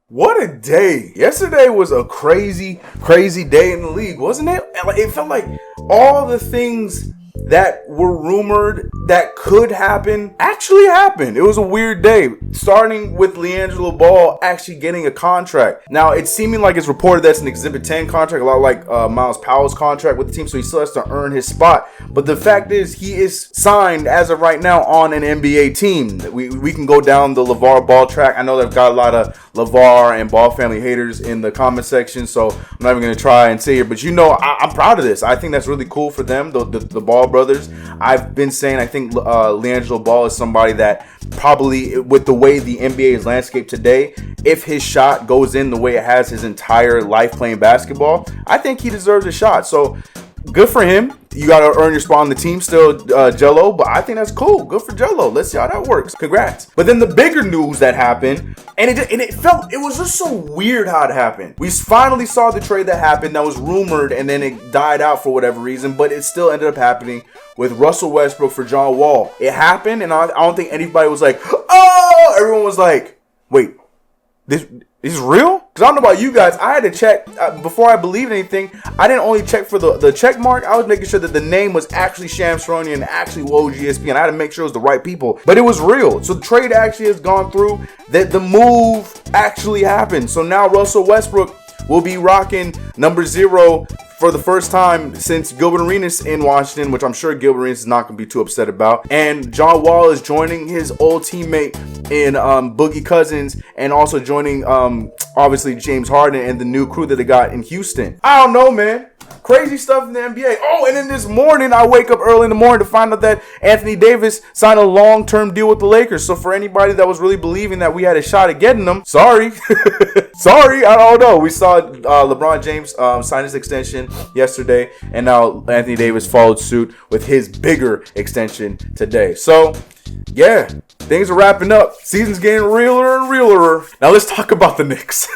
What a day. Yesterday was a crazy day in the league, wasn't it? It felt like all the things that were rumored that could happen actually happened. It was a weird day, starting with LiAngelo Ball actually getting a contract. Now, it's seeming like it's reported that's an Exhibit 10 contract, a lot like Miles Powell's contract with the team, so he still has to earn his spot. But the fact is, he is signed as of right now on an NBA team. We can go down the LeVar Ball track. I know they've got a lot of LeVar and Ball family haters in the comment section, so I'm not even going to try and say here, but I'm proud of this. I think that's really cool for them, the Ball brothers. I've been saying I think LiAngelo Ball is somebody that probably, with the way the NBA is landscaped today, if his shot goes in the way it has his entire life playing basketball, I think he deserves a shot. So good for him. You got to earn your spot on the team still, Jello, but I think that's cool. Good for Jello. Let's see how that works. Congrats. But then the bigger news that happened, and it was just so weird how it happened. We finally saw the trade that happened that was rumored, and then it died out for whatever reason, but it still ended up happening with Russell Westbrook for John Wall. It happened, and I don't think anybody was like, oh! Everyone was like, wait, this is real? Because I don't know about you guys. I had to check before I believed anything. I didn't only check for the check mark. I was making sure that the name was actually Shams Charania and actually Woj ESPN. I had to make sure it was the right people. But it was real. So the trade actually has gone through. That the move actually happened. So now Russell Westbrook will be rocking number 0 for the first time since Gilbert Arenas in Washington, which I'm sure Gilbert Arenas is not going to be too upset about. And John Wall is joining his old teammate in Boogie Cousins, and also joining obviously James Harden and the new crew that they got in Houston. I don't know, man. Crazy stuff in the NBA. Oh, and then this morning, I wake up early in the morning to find out that Anthony Davis signed a long-term deal with the Lakers. So for anybody that was really believing that we had a shot at getting them, sorry. Sorry, I don't know. We saw LeBron James sign his extension yesterday, and now Anthony Davis followed suit with his bigger extension today. So, yeah, things are wrapping up. Season's getting realer and realer. Now let's talk about the Knicks.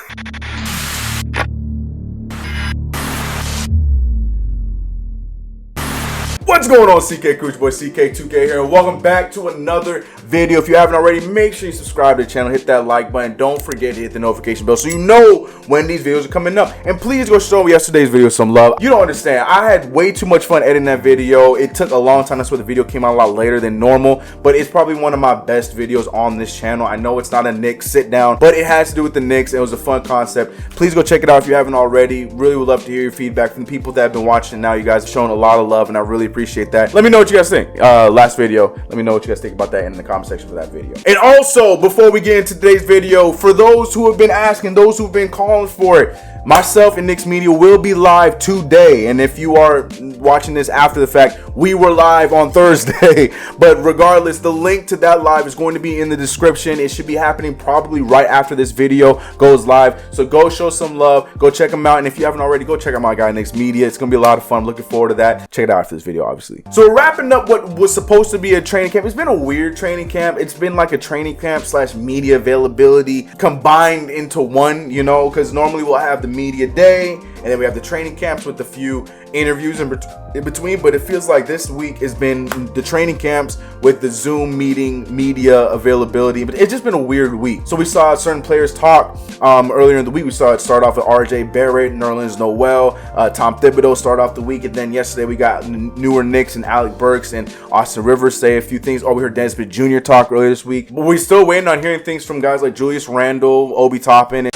What's going on, CK Cooch Boy, CK2K here, and welcome back to another video. If you haven't already, make sure you subscribe to the channel, hit that like button, don't forget to hit the notification bell so you know when these videos are coming up. And please go show yesterday's video some love. You don't understand, I had way too much fun editing that video. It took a long time, that's why the video came out a lot later than normal, but it's probably one of my best videos on this channel. I know it's not a Knicks sit down, but it has to do with the Knicks. It was a fun concept. Please go check it out if you haven't already. Really would love to hear your feedback from the people that have been watching. Now you guys have shown a lot of love, and I really appreciate that. Let me know what you guys think. Last video, let me know what you guys think about that in the comment section for that video. And also, before we get into today's video, for those who have been asking, those who've been calling for it, myself and Knicks Media will be live today. And if you are watching this after the fact, we were live on Thursday. But regardless, the link to that live is going to be in the description. It should be happening probably right after this video goes live. So go show some love. Go check them out. And if you haven't already, go check out my guy Knicks Media. It's going to be a lot of fun. Looking forward to that. Check it out after this video, obviously. So we're wrapping up what was supposed to be a training camp. It's been a weird training camp. It's been like a training camp / media availability combined into one, you know, because normally we'll have the media day and then we have the training camps with a few interviews in between, but it feels like this week has been the training camps with the Zoom meeting media availability. But it's just been a weird week. So we saw certain players talk earlier in the week. We saw it start off with RJ Barrett, Nerlens Noel, Tom Thibodeau start off the week, and then yesterday we got newer Knicks and Alec Burks and Austin Rivers say a few things. Oh, we heard Dennis Smith Jr. talk earlier this week, but we're still waiting on hearing things from guys like Julius Randle, Obi Toppin, and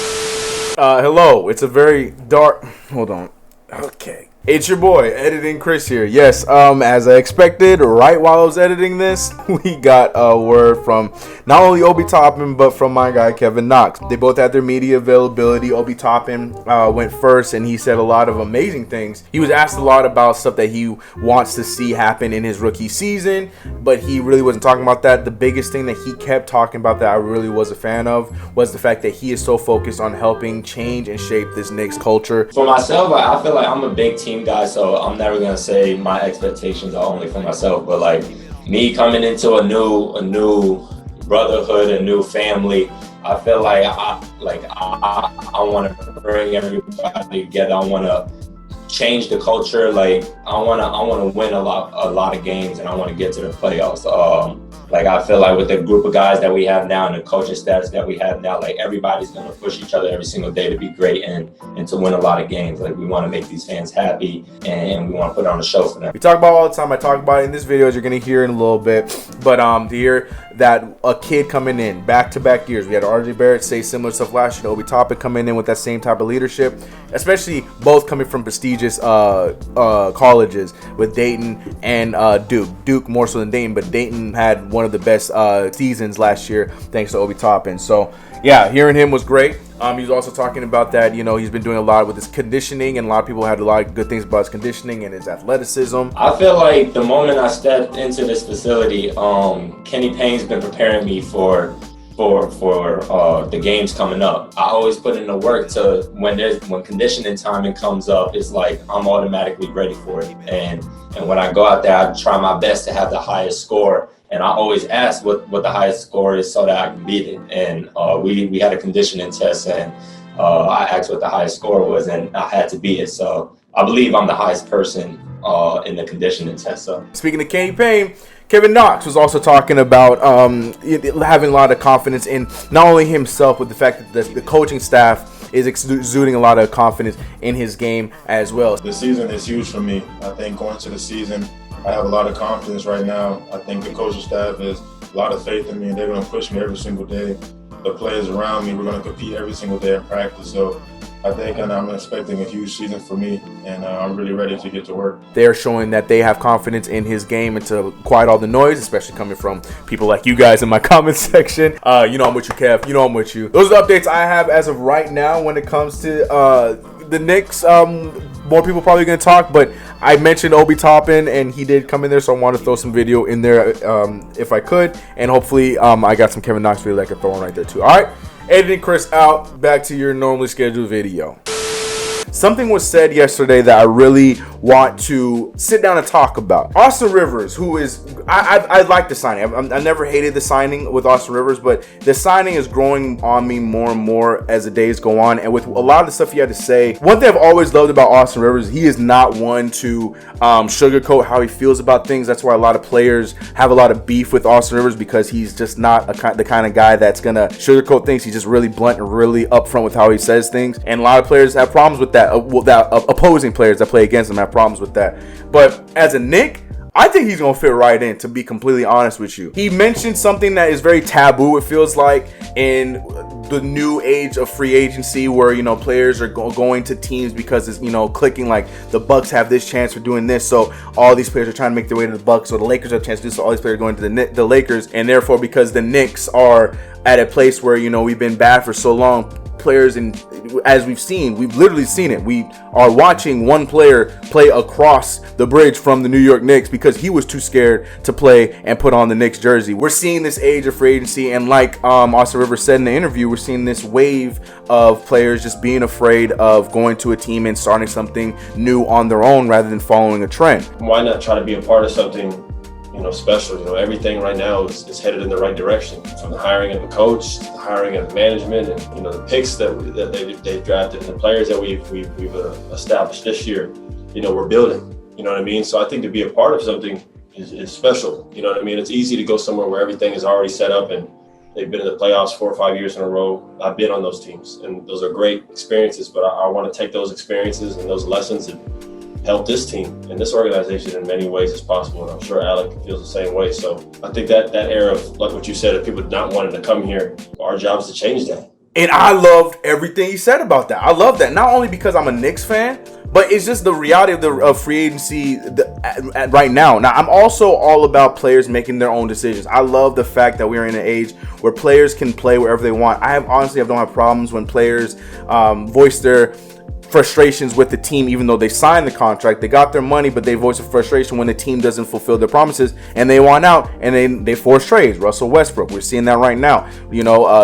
hello, it's a very dark, hold on, okay. It's your boy, Editing Chris here. Yes, as I expected, right while I was editing this, we got a word from not only Obi Toppin, but from my guy, Kevin Knox. They both had their media availability. Obi Toppin went first, and he said a lot of amazing things. He was asked a lot about stuff that he wants to see happen in his rookie season, but he really wasn't talking about that. The biggest thing that he kept talking about that I really was a fan of was the fact that he is so focused on helping change and shape this Knicks culture. For myself, I feel like I'm a big team guy, so I'm never gonna say my expectations are only for myself, but like me coming into a new brotherhood, a new family, I feel like I want to bring everybody together. I want to change the culture. Like I want to win a lot of games, and I want to get to the playoffs. Like, I feel like with the group of guys that we have now and the coaching status that we have now, like, everybody's going to push each other every single day to be great and to win a lot of games. Like, we want to make these fans happy, and we want to put on a show for them. We talk about it all the time. I talk about it in this video, as you're going to hear in a little bit. But to hear that a kid coming in back-to-back years, we had RJ Barrett say similar stuff last year, Obi Toppin coming in with that same type of leadership, especially both coming from prestigious colleges with Dayton and Duke more so than Dayton, but Dayton had one of the best seasons last year thanks to Obi Toppin. So yeah, hearing him was great. He was also talking about that, he's been doing a lot with his conditioning, and a lot of people had a lot of good things about his conditioning and his athleticism. I feel like the moment I stepped into this facility, Kenny Payne's been preparing me for the games coming up. I always put in the work to when conditioning timing comes up, it's like I'm automatically ready for it. And when I go out there, I try my best to have the highest score. And I always ask what the highest score is so that I can beat it. And we had a conditioning test, and I asked what the highest score was, and I had to beat it. So I believe I'm the highest person in the conditioning test. So speaking of Kenny Payne, Kevin Knox was also talking about having a lot of confidence in not only himself, but the fact that the coaching staff is exuding a lot of confidence in his game as well. The season is huge for me. I think going into the season, I have a lot of confidence right now. I think the coaching staff has a lot of faith in me, and they're going to push me every single day. The players around me, we're going to compete every single day in practice. So I think, and I'm expecting a huge season for me, and I'm really ready to get to work. They're showing that they have confidence in his game and to quiet all the noise, especially coming from people like you guys in my comment section. I'm with you, Kev. I'm with you. Those are the updates I have as of right now when it comes to the Knicks. More people probably going to talk, but I mentioned Obi Toppin, and he did come in there, so I want to throw some video in there if I could, and hopefully I got some Kevin Knox video that I could throw in right there too. All right, editing Chris out. Back to your normally scheduled video. Something was said yesterday that I really want to sit down and talk about. Austin Rivers, who is, I like the signing. I never hated the signing with Austin Rivers, but the signing is growing on me more and more as the days go on. And with a lot of the stuff he had to say, one thing I've always loved about Austin Rivers, he is not one to sugarcoat how he feels about things. That's why a lot of players have a lot of beef with Austin Rivers, because he's just not the kind of guy that's going to sugarcoat things. He's just really blunt and really upfront with how he says things. And a lot of players have problems with that. Opposing players that play against him have problems with that. But as a Knick, I think he's going to fit right in, to be completely honest with you. He mentioned something that is very taboo, it feels like, in the new age of free agency, where, players are going to teams because it's, clicking like the Bucks have this chance for doing this. So all these players are trying to make their way to the Bucks, or the Lakers have a chance to do this. So all these players are going to the Lakers. And therefore, because the Knicks are at a place where, we've been bad for so long, players, and as we've literally seen it. We are watching one player play across the bridge from the New York Knicks because he was too scared to play and put on the Knicks jersey. We're seeing this age of free agency, and like Austin Rivers said in the interview, we're seeing this wave of players just being afraid of going to a team and starting something new on their own rather than following a trend. Why not try to be a part of something special? Everything right now is headed in the right direction, from the hiring of the coach, the hiring of the management, and the picks that they've drafted, and the players that we've established this year. We're building. You know what I mean? So I think to be a part of something is special. You know what I mean? It's easy to go somewhere where everything is already set up and they've been in the playoffs 4 or 5 years in a row. I've been on those teams, and those are great experiences. But I want to take those experiences and those lessons and help this team and this organization in many ways as possible. And I'm sure Alec feels the same way. So I think that era of, like what you said, of people not wanting to come here, our job is to change that. And I loved everything he said about that. I love that, not only because I'm a Knicks fan, but it's just the reality of free agency right now. Now, I'm also all about players making their own decisions. I love the fact that we're in an age where players can play wherever they want. I don't have problems when players voice their frustrations with the team, even though they signed the contract, they got their money, but they voice a frustration when the team doesn't fulfill their promises and they want out, and they force trades. Russell Westbrook, we're seeing that right now.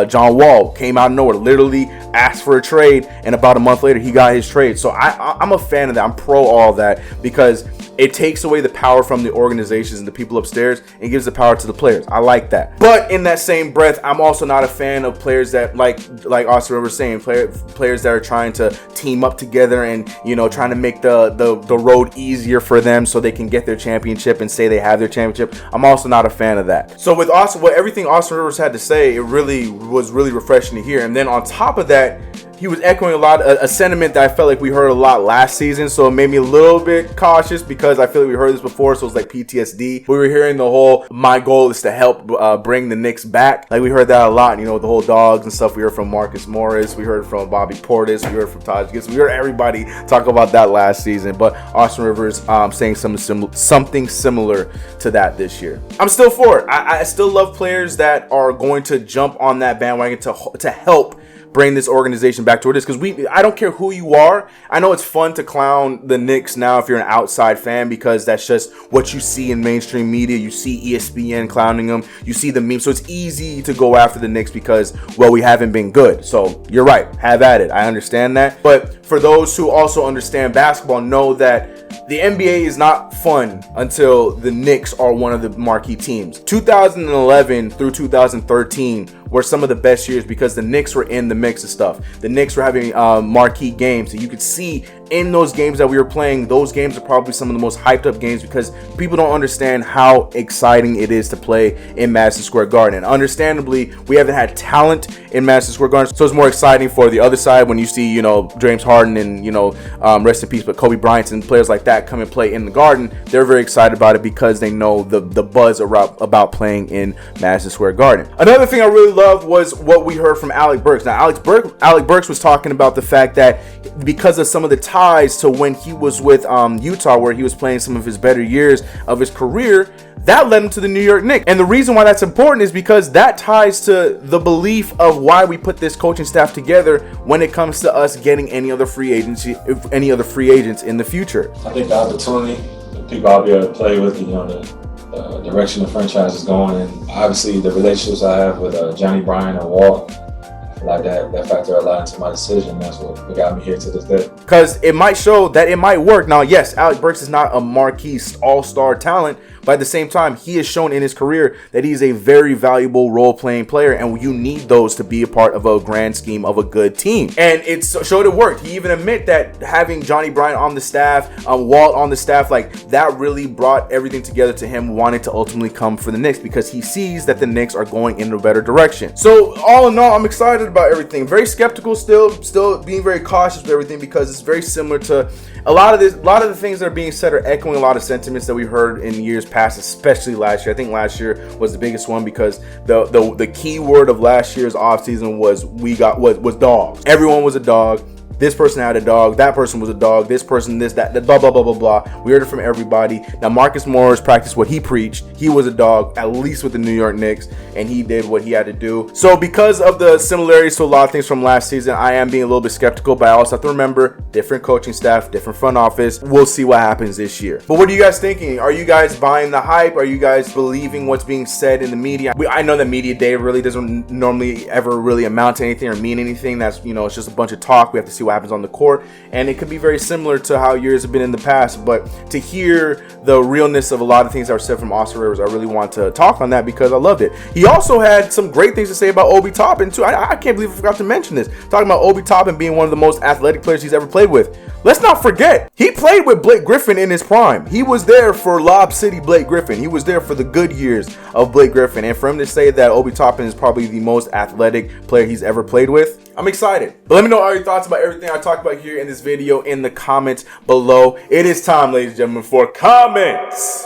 John Wall came out of nowhere, literally asked for a trade, and about a month later, he got his trade. So I'm a fan of that. I'm pro all that because it takes away the power from the organizations and the people upstairs and gives the power to the players. I like that. But in that same breath, I'm also not a fan of players that, like Austin Rivers saying, players that are trying to team up together and, trying to make the road easier for them so they can get their championship and say they have their championship. I'm also not a fan of that. So with everything Austin Rivers had to say, it really was really refreshing to hear. And then on top of that, he was echoing a sentiment that I felt like we heard a lot last season, so it made me a little bit cautious because I feel like we heard this before, so it's like PTSD. We were hearing the whole, my goal is to help bring the Knicks back. Like we heard that a lot, the whole dogs and stuff. We heard from Marcus Morris, we heard from Bobby Portis, we heard from Taj Gibson. We heard everybody talk about that last season, but Austin Rivers saying something similar to that this year. I'm still for it. I still love players that are going to jump on that bandwagon to help bring this organization back to where it is, because I don't care who you are. I know it's fun to clown the Knicks now if you're an outside fan, because that's just what you see in mainstream media. You see ESPN clowning them, you see the memes, so it's easy to go after the Knicks because, well, we haven't been good. So you're right, have at it. I understand that, but for those who also understand basketball, know that the NBA is not fun until the Knicks are one of the marquee teams. 2011 through 2013 were some of the best years because the Knicks were in the mix of stuff. The Knicks were having marquee games. And you could see in those games that we were playing, those games are probably some of the most hyped up games because people don't understand how exciting it is to play in Madison Square Garden. And understandably, we haven't had talent in Madison Square Garden, so it's more exciting for the other side when you see, James Harden and, rest in peace, but Kobe Bryant and players like that come and play in the Garden. They're very excited about it because they know the buzz about playing in Madison Square Garden. Another thing I really loved was what we heard from Alec Burks. Now, Alec Burks was talking about the fact that because of some of the ties to when he was with Utah, where he was playing some of his better years of his career, that led him to the New York Knicks. And the reason why that's important is because that ties to the belief of why we put this coaching staff together when it comes to us getting any other free agents in the future. I think the opportunity, the people I'll be able to play with, the direction the franchise is going, and obviously the relationships I have with Johnny Bryant and Wall, I feel like that factor a lot into my decision. That's what got me here to this day. Because it might show that it might work. Now, yes, Alec Burks is not a marquee all-star talent, but at the same time, he has shown in his career that he's a very valuable role-playing player, and you need those to be a part of a grand scheme of a good team. And it showed it worked. He even admitted that having Johnny Bryant on the staff, Walt on the staff, like that really brought everything together to him wanting to ultimately come for the Knicks because he sees that the Knicks are going in a better direction. So all in all, I'm excited about everything. Very skeptical still being very cautious with everything because it's very similar to a lot of the things that are being said are echoing a lot of sentiments that we heard in years past, especially last year. I think last year was the biggest one because the key word of last year's offseason was dog. Everyone was a dog. This person had a dog. That person was a dog. This person, this, that, blah, blah, blah, blah, blah. We heard it from everybody. Now, Marcus Morris practiced what he preached. He was a dog, at least with the New York Knicks, and he did what he had to do. So because of the similarities to a lot of things from last season, I am being a little bit skeptical, but I also have to remember, different coaching staff, different front office. We'll see what happens this year. But what are you guys thinking? Are you guys buying the hype? Are you guys believing what's being said in the media? I know that media day really doesn't normally ever really amount to anything or mean anything. That's, it's just a bunch of talk. We have to see what happens on the court, and it could be very similar to how years have been in the past, but to hear the realness of a lot of things that were said from Austin Rivers, I really want to talk on that because I loved it. He also had some great things to say about Obi Toppin too. I can't believe I forgot to mention this, talking about Obi Toppin being one of the most athletic players he's ever played with. Let's not forget, he played with Blake Griffin in his prime. He was there for Lob City Blake Griffin. He was there for the good years of Blake Griffin, and for him to say that Obi Toppin is probably the most athletic player he's ever played with, I'm excited. But let me know all your thoughts about everything I talked about here in this video in the comments below. It is time, ladies and gentlemen, for comments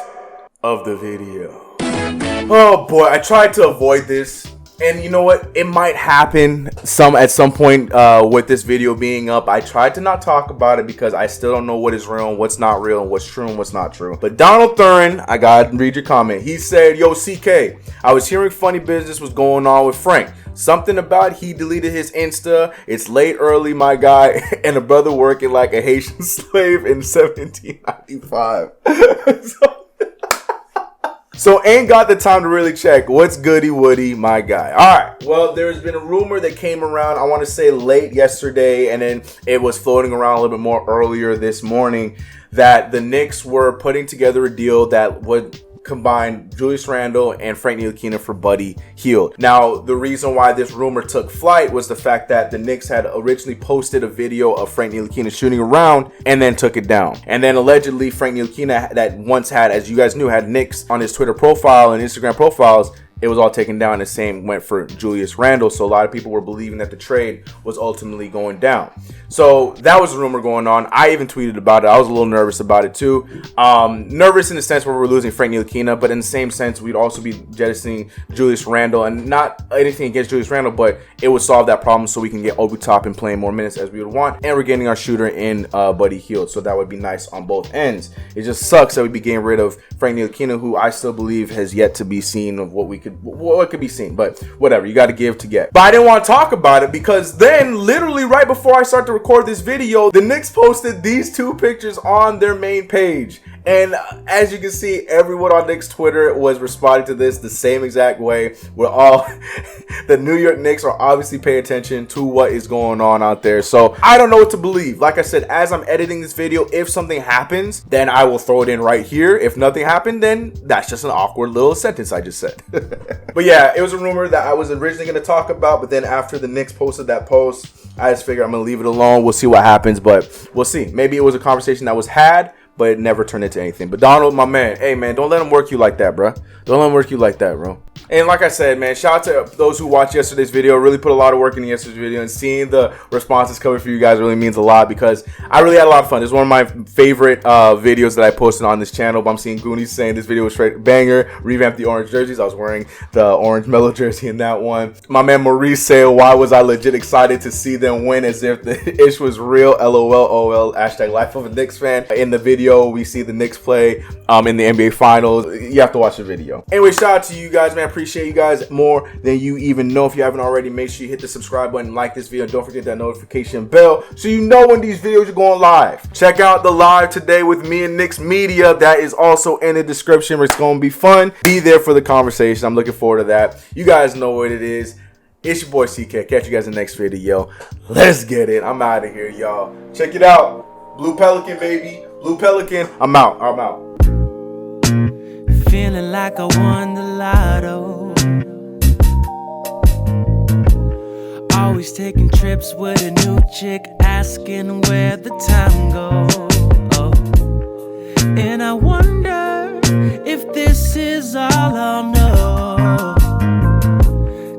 of the video. Oh boy, I tried to avoid this. And you know what? It might happen at some point with this video being up. I tried to not talk about it because I still don't know what is real and what's not real and what's true and what's not true. But Donald Thurin, I gotta read your comment. He said, "Yo, CK, I was hearing funny business was going on with Frank. Something about he deleted his Insta. It's late early, my guy, and a brother working like a Haitian slave in 1795. So ain't got the time to really check. What's goody woody, my guy? All right. Well, there's been a rumor that came around, I want to say late yesterday, and then it was floating around a little bit more earlier this morning, that the Knicks were putting together a deal that would combine Julius Randle and Frank Ntilikina for Buddy Hield. Now, the reason why this rumor took flight was the fact that the Knicks had originally posted a video of Frank Ntilikina shooting around and then took it down. And then allegedly Frank Ntilikina, that once had, as you guys knew, had Knicks on his Twitter profile and Instagram profiles, it was all taken down. The same went for Julius Randle. So a lot of people were believing that the trade was ultimately going down. So that was a rumor going on. I even tweeted about it. I was a little nervous about it too. Nervous in the sense where we're losing Frank Ntilikina, but in the same sense, we'd also be jettisoning Julius Randle. And not anything against Julius Randle, but it would solve that problem so we can get Obi Toppin playing more minutes as we would want. And we're getting our shooter in Buddy Hield. So that would be nice on both ends. It just sucks that we'd be getting rid of Frank Ntilikina, who I still believe has yet to be seen of what could be seen, but whatever, you got to give to get. But I didn't want to talk about it because then literally right before I start to record this video, the Knicks posted these two pictures on their main page. And as you can see, everyone on Knicks Twitter was responding to this the same exact way. We're all, the New York Knicks are obviously paying attention to what is going on out there. So I don't know what to believe. Like I said, as I'm editing this video, if something happens, then I will throw it in right here. If nothing happened, then that's just an awkward little sentence I just said. But yeah, it was a rumor that I was originally going to talk about, but then after the Knicks posted that post, I just figured I'm going to leave it alone. We'll see what happens, but we'll see. Maybe it was a conversation that was had, but it never turned into anything. But Donald, my man, hey man, don't let him work you like that, bro. Don't let him work you like that, bro. And like I said, man, shout out to those who watched yesterday's video. Really put a lot of work into yesterday's video, and seeing the responses coming from you guys really means a lot because I really had a lot of fun. This is one of my favorite videos that I posted on this channel. But I'm seeing Goonies saying this video was straight banger. Revamp the orange jerseys. I was wearing the orange Mellow jersey in that one. My man Maurice said, why was I legit excited to see them win as if the ish was real? LOL, OL, hashtag life of a Knicks fan. In the video, we see the Knicks play in the NBA Finals. You have to watch the video. Anyway, shout out to you guys, man. Appreciate you guys more than you even know. If you haven't already, make sure you hit the subscribe button, like this video, and don't forget that notification bell so you know when these videos are going live. Check out the live today with me and Knicks Media. That is also in the description. It's going to be fun. Be there for the conversation. I'm looking forward to that. You guys know what it is. It's your boy CK. Catch you guys in the next video. Let's get it. I'm out of here, y'all. Check it out. Blue Pelican, baby. Blue Pelican. I'm out. Feeling like I won the lotto. Always taking trips with a new chick, asking where the time goes.